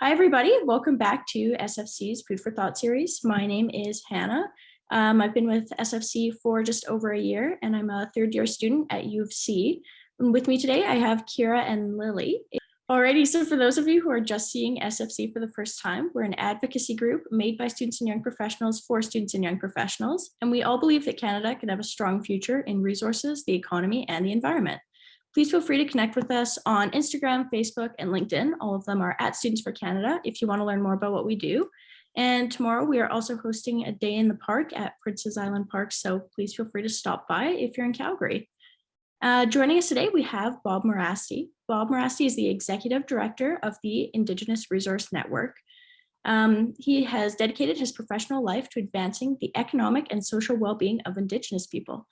Hi, everybody. Welcome back to SFC's Food for Thought series. My name is Hannah. I've been with SFC for just over a year, and I'm a third-year student at U of C. And with me today, I have Kira and Lily. Alrighty, so for those of you who are just seeing SFC for the first time, we're an advocacy group made by students and young professionals for students and young professionals, and we all believe that Canada can have a strong future in resources, the economy, and the environment. Please feel free to connect with us on Instagram, Facebook, and LinkedIn. All of them are at Students for Canada if you want to learn more about what we do. And tomorrow we are also hosting a day in the park at Prince's Island Park, so please feel free to stop by if you're in Calgary. Joining us today, we have Bob Merasty. Bob Merasty is the Executive Director of the Indigenous Resource Network. He has dedicated his professional life to advancing the economic and social well-being of Indigenous people.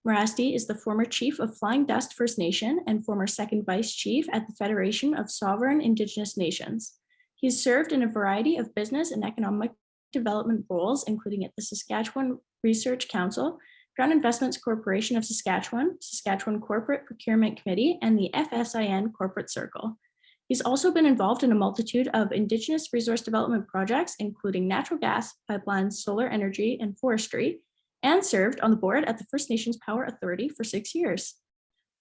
Merasty is the former chief of Flying Dust First Nation and former second vice chief at the Federation of Sovereign Indigenous Nations. He's served in a variety of business and economic development roles, including at the Saskatchewan Research Council, Investments Corporation of Saskatchewan, Saskatchewan Corporate Procurement Committee, and the FSIN Corporate Circle. He's also been involved in a multitude of Indigenous resource development projects, including natural gas, pipelines, solar energy, and forestry, and served on the board at the First Nations Power Authority for 6 years.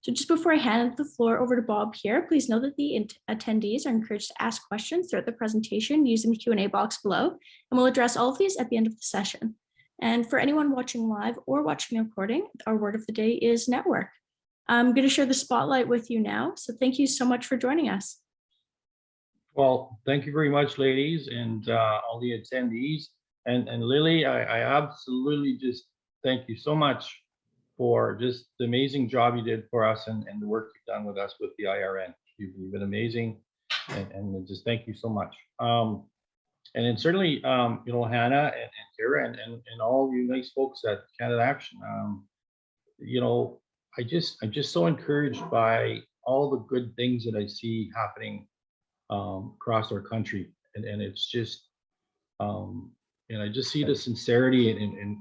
So just before I hand the floor over to Bob here, please know that the attendees are encouraged to ask questions throughout the presentation using the Q&A box below, and we'll address all of these at the end of the session. And for anyone watching live or watching the recording, our word of the day is network. I'm going to share the spotlight with you now, so thank you so much for joining us. Well, thank you very much, ladies, and all the attendees. And Lily, I absolutely just thank you so much for just the amazing job you did for us and the work you've done with us with the IRN. You've been amazing, and just thank you so much. And then certainly, you know, Hannah and Kira and all you nice folks at Canada Action. You know, I'm just so encouraged by all the good things that I see happening across our country, and it's just. And I just see the sincerity in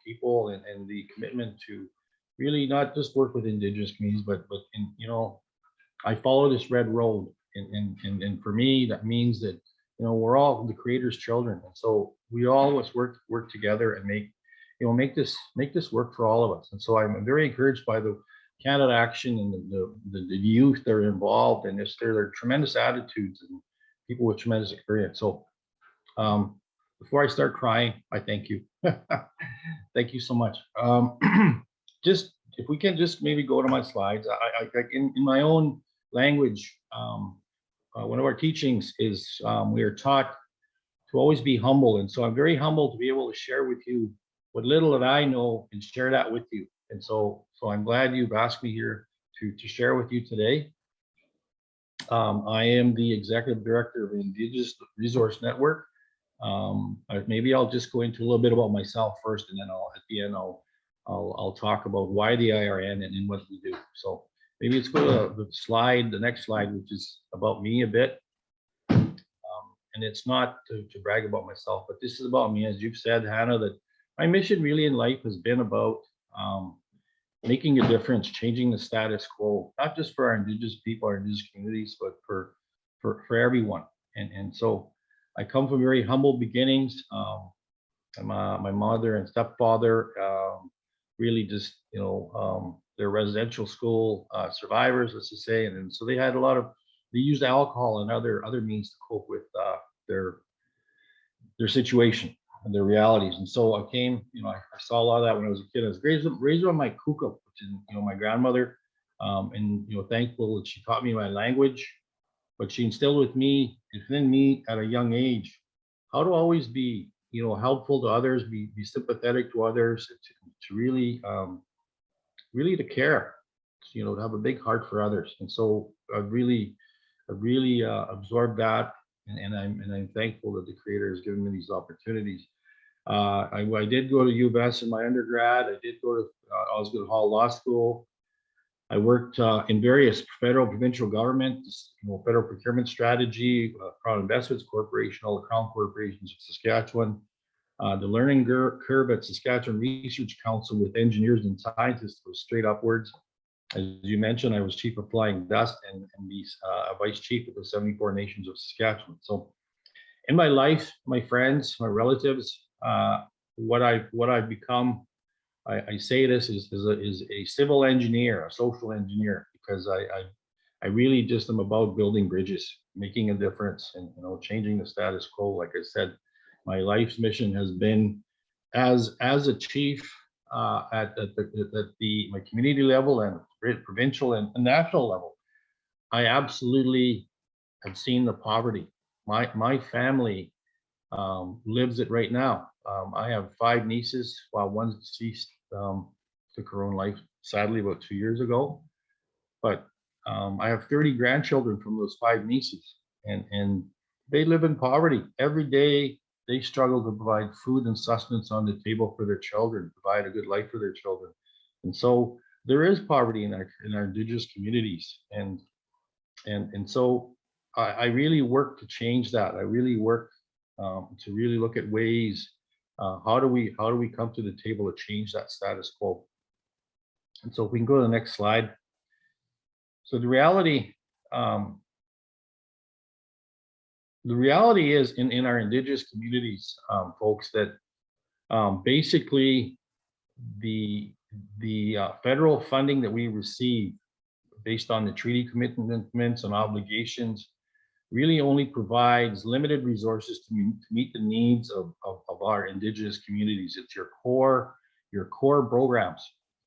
people and the commitment to really not just work with Indigenous communities, but you know, I follow this red road, and for me that means that, you know, we're all the Creator's children, and so we always work together and make this work for all of us. And so I'm very encouraged by the Canada Action and the youth that are involved, and their tremendous attitudes and people with tremendous experience. So. Before I start crying, I thank you. Thank you so much. Just if we can just maybe go to my slides. I in my own language, one of our teachings is we are taught to always be humble, and so I'm very humbled to be able to share with you what little that I know and share that with you. And so I'm glad you've asked me here to share with you today. I am the Executive Director of the Indigenous Resource Network. Maybe I'll just go into a little bit about myself first, and then at the end I'll talk about why the IRN and what we do. So maybe let's go to the next slide, which is about me a bit. And it's not to brag about myself, but this is about me. As you've said, Hannah, that my mission really in life has been about making a difference, changing the status quo, not just for our Indigenous people, our Indigenous communities, but for everyone. And so I come from very humble beginnings. My mother and stepfather really just, you know, they're residential school survivors, let's just say, and so they had they used alcohol and other means to cope with their situation and their realities. And so I came, you know, I saw a lot of that when I was a kid. I was raised on my kuka, which is, you know, my grandmother, and, you know, thankful that she taught me my language. But she instilled within me at a young age, how to always be, you know, helpful to others, be sympathetic to others, to really, really to care, you know, to have a big heart for others. And so I've really absorbed that, and I'm thankful that the Creator has given me these opportunities. I did go to U of S in my undergrad. I did go to Osgoode Hall Law School. I worked in various federal, provincial governments, you know, federal procurement strategy, Crown Investments Corporation, all the Crown corporations of Saskatchewan, the learning curve at Saskatchewan Research Council with engineers and scientists was straight upwards. As you mentioned, I was chief of flying dust and the vice chief of the 74 nations of Saskatchewan. So in my life, my friends, my relatives, what I've become, I say this is a civil engineer, a social engineer, because I really just am about building bridges, making a difference, and changing the status quo. Like I said, my life's mission has been as a chief at my community level and provincial and national level. I absolutely have seen the poverty. My family lives it right now. I have 5 nieces, while one's deceased, took her own life sadly about 2 years ago. But I have 30 grandchildren from those 5 nieces, and they live in poverty every day. They struggle to provide food and sustenance on the table for their children, provide a good life for their children, and so there is poverty in our Indigenous communities, and so I really work to change that. I really work to really look at ways. How do we come to the table to change that status quo? And so if we can go to the next slide. So the reality is in our Indigenous communities, folks, that basically the federal funding that we receive based on the treaty commitments and obligations really only provides limited resources to meet the needs of our Indigenous communities. It's your core programs,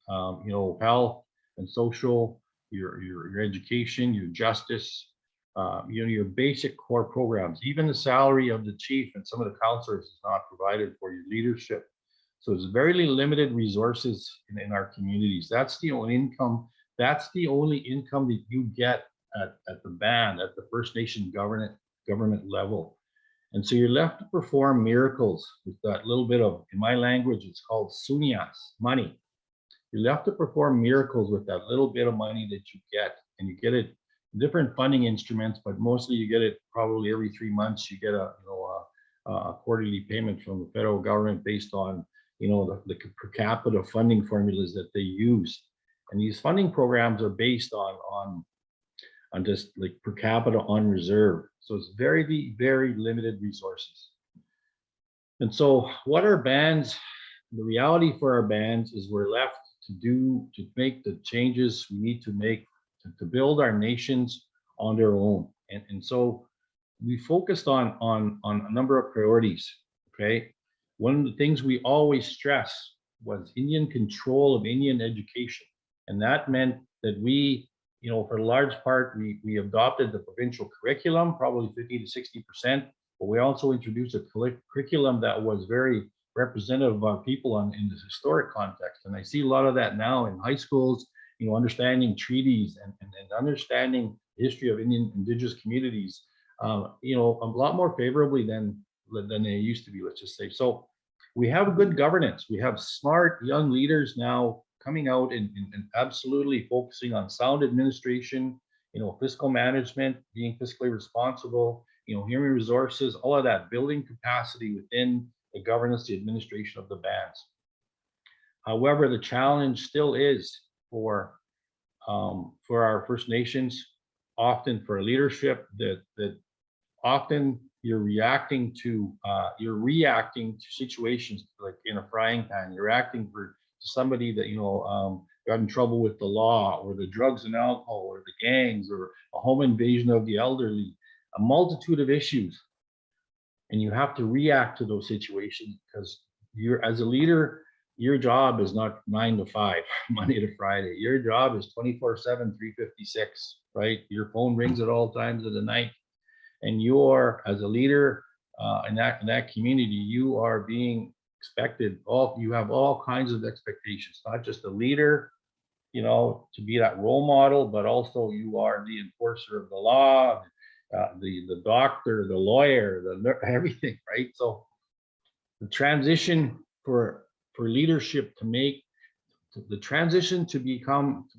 health and social, your education, your justice, your basic core programs. Even the salary of the chief and some of the councillors is not provided for your leadership. So it's very limited resources in our communities. That's the only income. That's the only income that you get at the band, at the First Nation government level. And so you're left to perform miracles with that little bit of, in my language, it's called sunyas, money. You're left to perform miracles with that little bit of money that you get, and you get it in different funding instruments, but mostly you get it probably every 3 months. You get a quarterly payment from the federal government based on the per capita funding formulas that they use. And these funding programs are based on just like per capita on reserve. So it's very, very limited resources. And so what are bands? The reality for our bands is we're left to make the changes we need to make to build our nations on their own. And so we focused on a number of priorities, okay? One of the things we always stress was Indian control of Indian education. And that meant that we, for a large part, we adopted the provincial curriculum, probably 50 to 60%, but we also introduced a curriculum that was very representative of our people in this historic context. And I see a lot of that now in high schools, understanding treaties and understanding the history of Indigenous communities, a lot more favorably than they used to be, let's just say. So we have good governance. We have smart young leaders now coming out and absolutely focusing on sound administration, fiscal management, being fiscally responsible, human resources, all of that, building capacity within the governance, the administration of the bands. However, the challenge still is for our First Nations, often for leadership, that often you're reacting to situations like in a frying pan. You're reacting to somebody that got in trouble with the law, or the drugs and alcohol, or the gangs, or a home invasion of the elderly, a multitude of issues, and you have to react to those situations because as a leader, your job is not 9 to 5, Monday to Friday. Your job is 24/7, 356, right? Your phone rings at all times of the night. And you're, as a leader in that community, you are being expected. You have all kinds of expectations, not just a leader, to be that role model, but also you are the enforcer of the law, the doctor, the lawyer, everything, right? So the transition for leadership to make, the transition to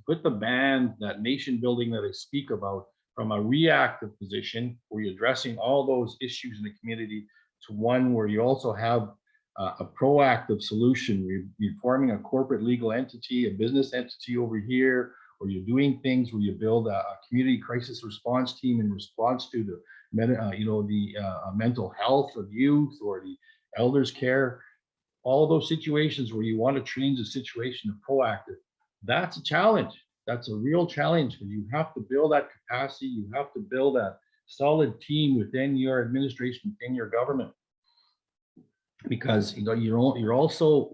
put the band, that nation building that I speak about, from a reactive position where you're addressing all those issues in the community to one where you also have a proactive solution. You're forming a corporate legal entity, a business entity over here, or you're doing things where you build a community crisis response team in response to the mental health of youth or the elders care, all those situations where you want to change the situation to proactive, that's a challenge. That's a real challenge, because you have to build that capacity. You have to build that solid team within your administration, within your government, because you're also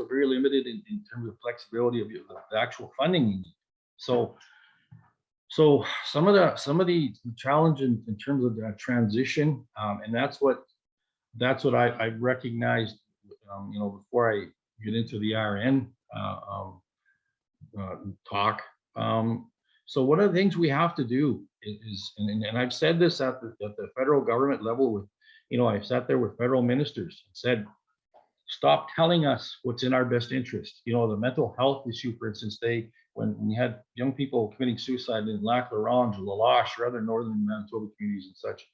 very limited in terms of flexibility of the actual funding you need. So some of the challenge in terms of that transition, and that's what I recognized, before I get into the RN talk. So one of the things we have to do is, and I've said this at the federal government level with, I've sat there with federal ministers and said, stop telling us what's in our best interest. The mental health issue, for instance, when we had young people committing suicide in Lac La Ronge, La Loche, or other northern Manitoba communities and such,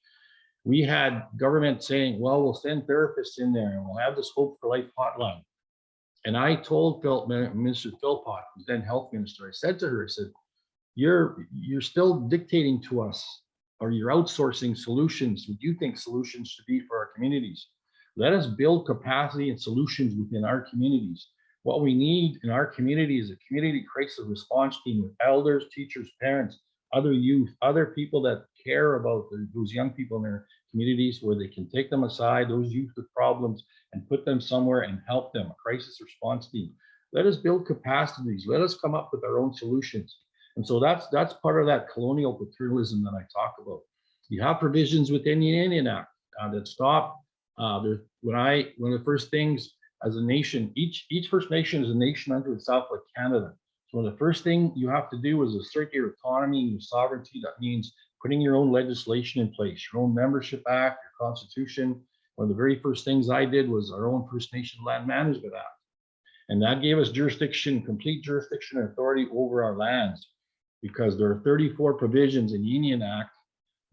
we had government saying, well, we'll send therapists in there and we'll have this Hope for Life hotline. And I told Minister Philpott, who's then health minister, I said to her, I said, you're still dictating to us, or you're outsourcing solutions, what you think solutions should be for our communities. Let us build capacity and solutions within our communities. What we need in our community is a community crisis response team with elders, teachers, parents, other youth, other people that care about those young people in their communities, where they can take them aside, those youth with problems, and put them somewhere and help them, a crisis response team. Let us build capacities. Let us come up with our own solutions. And so that's part of that colonial paternalism that I talk about. You have provisions within the Indian Act that stop. One of the first things as a nation, each First Nation is a nation unto itself, like Canada. So the first thing you have to do is assert your autonomy and your sovereignty. That means putting your own legislation in place, your own membership act, your constitution. One of the very first things I did was our own First Nation Land Management Act. And that gave us jurisdiction, complete jurisdiction and authority over our lands, because there are 34 provisions in the Indian Act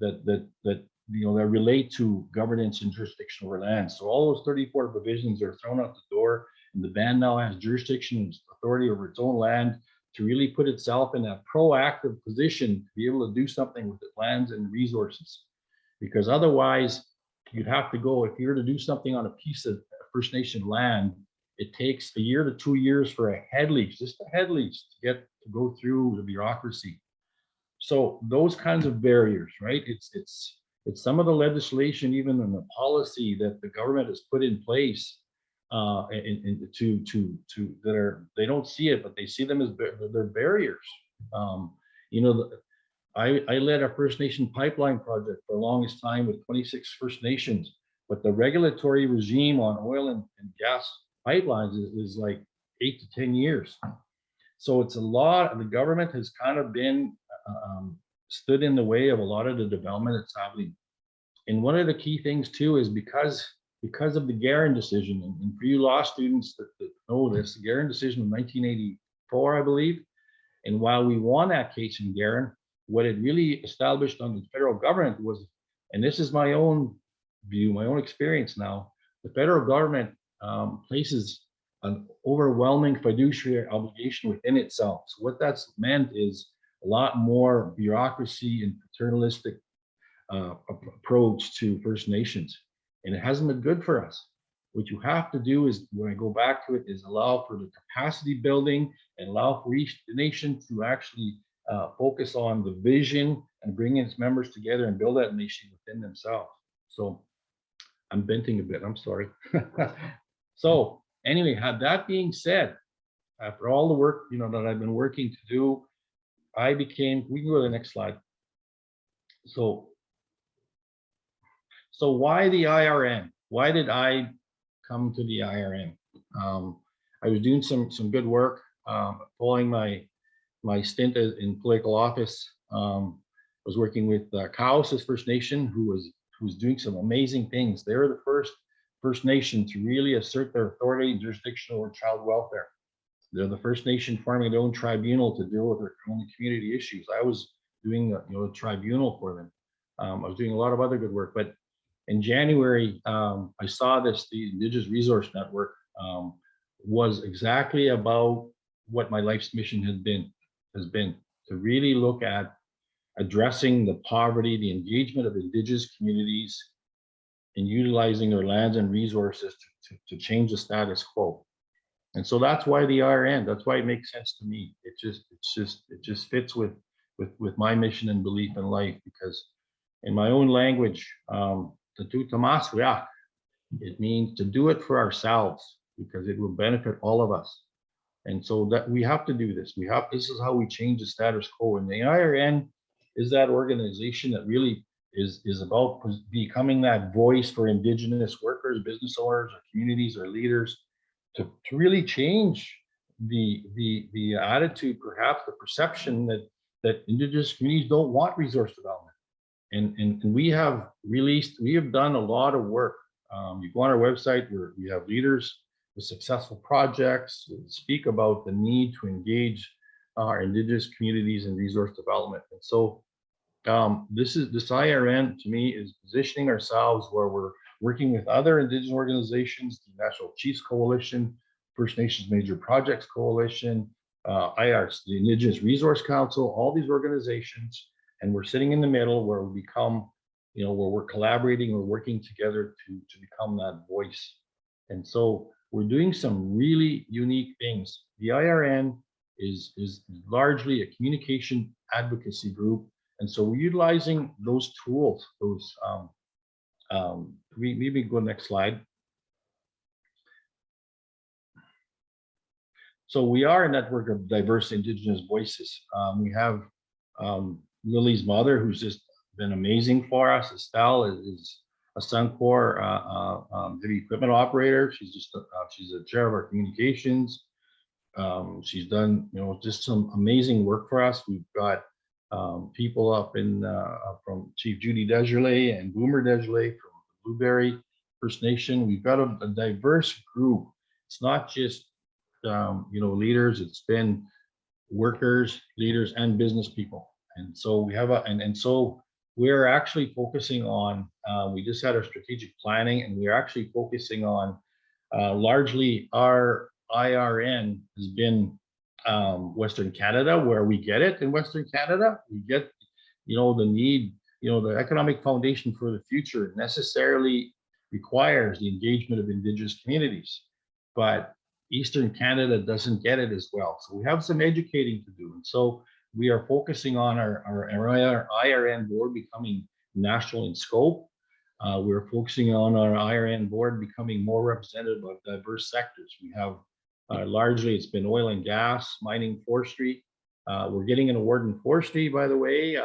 that relate to governance and jurisdiction over lands. So all those 34 provisions are thrown out the door, and the band now has jurisdiction and authority over its own land to really put itself in a proactive position to be able to do something with its lands and resources. Because otherwise, you'd have to go, if you're to do something on a piece of First Nation land, it takes a year to 2 years for a head lease, just a head lease, to go through the bureaucracy. So those kinds of barriers, right? It's some of the legislation, even in the policy that the government has put in place, they don't see it, but they see them as they're barriers. I led a First Nation pipeline project for the longest time with 26 First Nations, but the regulatory regime on oil and gas pipelines is like 8 to 10 years. So it's a lot. The government has kind of been stood in the way of a lot of the development that's happening. And one of the key things too is because of the Garin decision, and for you law students that know this, the Garin decision of 1984, I believe. And while we won that case in Garin, what it really established on the federal government was, and this is my own view, my own experience now, the federal government places an overwhelming fiduciary obligation within itself. So what that's meant is a lot more bureaucracy and paternalistic approach to First Nations, and it hasn't been good for us. What you have to do is, when I go back to it, is allow for the capacity building and allow for each nation to actually focus on the vision and bring its members together and build that nation within themselves. So I'm venting a bit, I'm sorry. So anyway, that being said, after all the work that I've been working to do, we can go to the next slide. So why the IRN? Why did I come to the IRN? I was doing some good work following my stint in political office. I was working with Cowessess First Nation, who was doing some amazing things. They were the First Nation to really assert their authority and jurisdiction over child welfare. They're the First Nation forming their own tribunal to deal with their own community issues. I was doing a tribunal for them. I was doing a lot of other good work, but in January, I saw the Indigenous Resource Network was exactly about what my life's mission has been. to really look at addressing the poverty, the engagement of Indigenous communities, and utilizing their lands and resources to change the status quo. And so that's why the IRN, that's why it makes sense to me. It just fits with my mission and belief in life, because in my own language, it means to do it for ourselves, because it will benefit all of us. And so that we have to do this. This is how we change the status quo. And the IRN is that organization that really is about becoming that voice for Indigenous workers, business owners, or communities, or leaders, to really change the attitude, perhaps the perception that Indigenous communities don't want resource development. And we have done a lot of work. You go on our website where we have leaders with successful projects that speak about the need to engage our Indigenous communities in resource development. And so this IRN to me is positioning ourselves where we're working with other Indigenous organizations, the National Chiefs Coalition, First Nations Major Projects Coalition, the Indigenous Resource Council, all these organizations, and we're sitting in the middle where we become, where we're collaborating, we're working together to become that voice. And so we're doing some really unique things. The IRN is largely a communication advocacy group. And so we're utilizing those tools, maybe go next slide. So we are a network of diverse Indigenous voices. We have Lily's mother, who's just been amazing for us. Estelle is a Suncor heavy equipment operator. She's a chair of our communications. She's done, just some amazing work for us. We've got people up in from Chief Judy Desjardins and Boomer Desjardins from Blueberry First Nation. We've got a diverse group. It's not just leaders. It's been workers, leaders, and business people. And so we have so we're actually focusing on. We just had our strategic planning, and we're actually focusing on largely our IRN has been Western Canada, where we get it in Western Canada. We get, the need, the economic foundation for the future necessarily requires the engagement of Indigenous communities, but Eastern Canada doesn't get it as well. So we have some educating to do. And so we are focusing on our IRN board becoming national in scope. We're focusing on our IRN board becoming more representative of diverse sectors. We have largely, it's been oil and gas, mining, forestry. We're getting an award in forestry, by the way,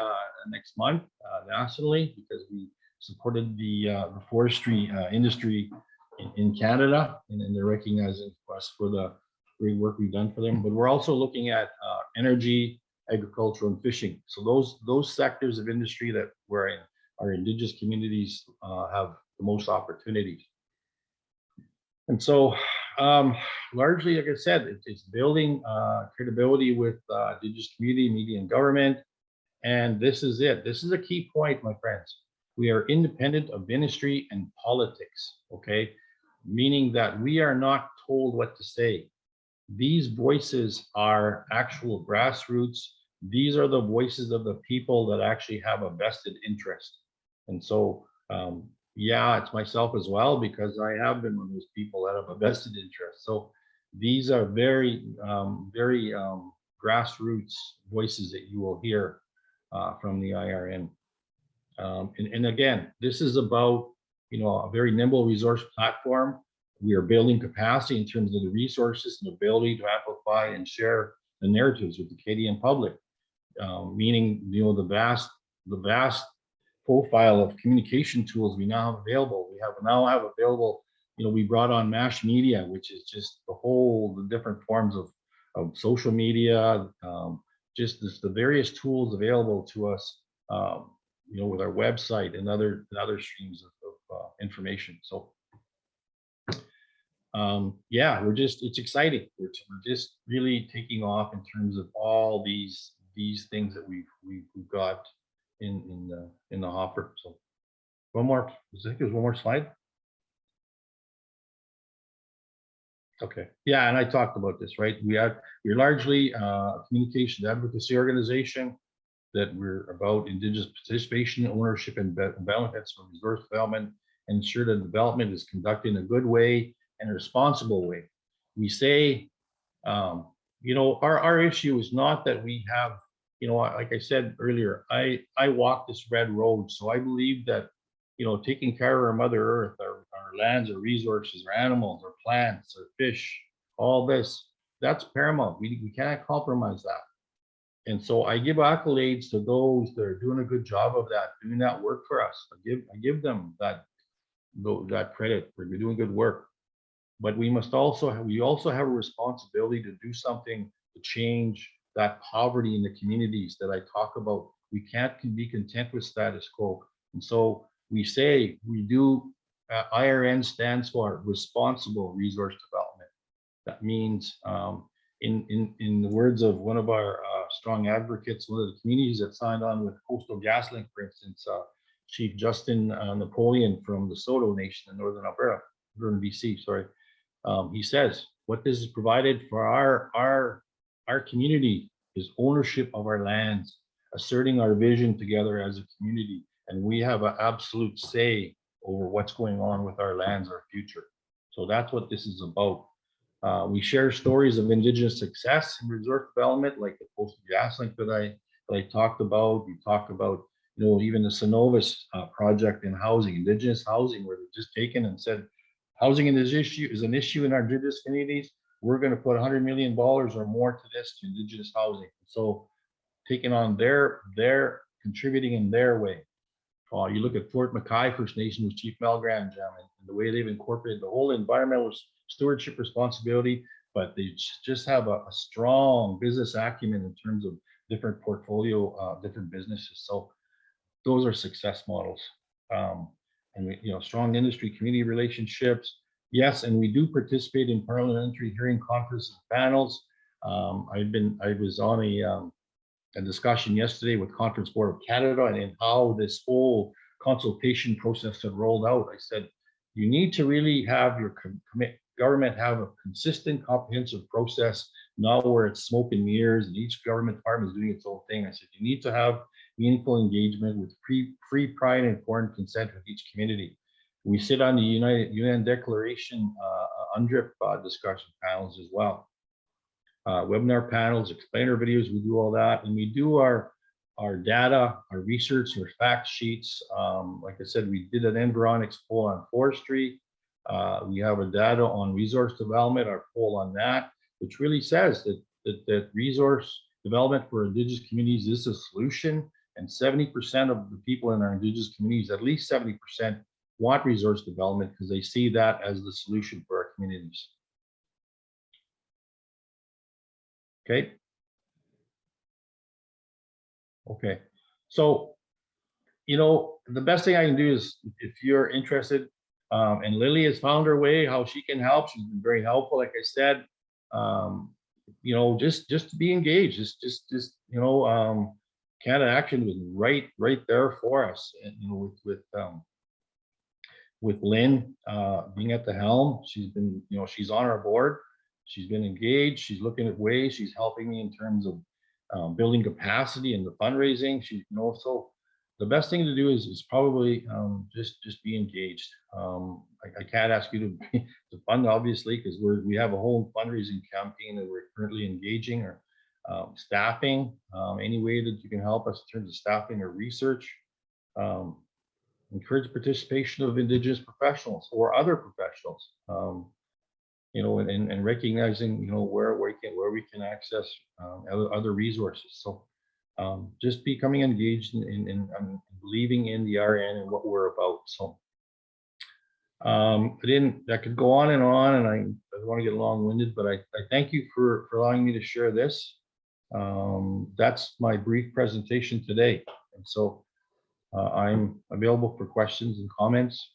next month nationally, because we supported the forestry industry in Canada, and they're recognizing us for the great work we've done for them. But we're also looking at energy, agriculture, and fishing. So those sectors of industry that where our Indigenous communities have the most opportunities. And so largely, like I said, it's building credibility with Indigenous community, media, and government. And this is it. This is a key point, my friends. We are independent of ministry and politics, okay? Meaning that we are not told what to say. These voices are actual grassroots. These are the voices of the people that actually have a vested interest. And so, yeah, it's myself as well, because I have been one of those people that have a vested interest. So these are very grassroots voices that you will hear from the IRN. And again, this is about, a very nimble resource platform. We are building capacity in terms of the resources and ability to amplify and share the narratives with the Canadian public, meaning, the vast profile of communication tools we now have available. We now have available, we brought on MASH Media, which is just the different forms of social media, just the various tools available to us, with our website and other streams of information. So yeah, it's exciting. We're just really taking off in terms of all these things that we've got in the hopper. So I think there's one more slide. Okay. Yeah, and I talked about this, right? We're largely a communication advocacy organization that we're about Indigenous participation, ownership, and benefits from resource development, and ensure that development is conducted in a good way and a responsible way. We say, our issue is not that we have, like I said earlier, I walk this red road, so I believe that, taking care of our Mother Earth, our lands, our resources, our animals, our plants, our fish, all this, that's paramount. We cannot compromise that. And so I give accolades to those that are doing a good job of that, doing that work for us. I give them that credit for doing good work. But we also have a responsibility to do something to change that poverty in the communities that I talk about. We can't be content with status quo. And so we say we do, IRN stands for Responsible Resource Development. That means, in the words of one of our strong advocates, one of the communities that signed on with Coastal GasLink, for instance, Chief Justin Napoleon from the Saulteaux Nation in Northern Alberta, Northern BC, sorry. He says, what this has provided for our community is ownership of our lands, asserting our vision together as a community. And we have an absolute say over what's going on with our lands, our future. So that's what this is about. We share stories of Indigenous success in resource development, like the Coastal GasLink that I talked about. We talk about, even the Synovus project in housing, Indigenous housing, where they've just taken and said, housing is an issue in our Indigenous communities. We're going to put $100 million or more to this, to Indigenous housing. So taking on contributing in their way. You look at Fort McKay First Nation with Chief Mel Grandjam and the way they've incorporated the whole environmental stewardship responsibility, but they just have a strong business acumen in terms of different portfolio, different businesses. So those are success models. And we, strong industry community relationships. Yes, and we do participate in parliamentary hearing conferences and panels. I was on a discussion yesterday with Conference Board of Canada and how this whole consultation process had rolled out. I said, you need to really have your government have a consistent, comprehensive process, not where it's smoke and mirrors and each government department is doing its own thing. I said, you need to have meaningful engagement with free, prior, and informed consent with each community. We sit on the UN Declaration UNDRIP discussion panels as well. Webinar panels, explainer videos, we do all that. And we do our data, our research, our fact sheets. Like I said, we did an Environics poll on forestry. We have a data on resource development, our poll on that, which really says that resource development for Indigenous communities is a solution. And 70% of the people in our Indigenous communities, at least 70%, want resource development because they see that as the solution for our communities. Okay. Okay. So, the best thing I can do is, if you're interested, and Lily has found her way, how she can help. She's been very helpful, like I said. Just to be engaged. Just Canada Action was right there for us. And with Lynn being at the helm, she's been, she's on our board. She's been engaged. She's looking at ways. She's helping me in terms of building capacity and the fundraising. So the best thing to do is probably just be engaged. I can't ask you to fund, obviously, because we have a whole fundraising campaign that we're currently engaging, or staffing, any way that you can help us in terms of staffing or research. Encourage participation of Indigenous professionals or other professionals. And recognizing, where we can access other resources. So just becoming engaged in believing in the RN and what we're about. So I could go on, and I don't want to get long-winded, but I thank you for allowing me to share this. That's my brief presentation today. And so I'm available for questions and comments.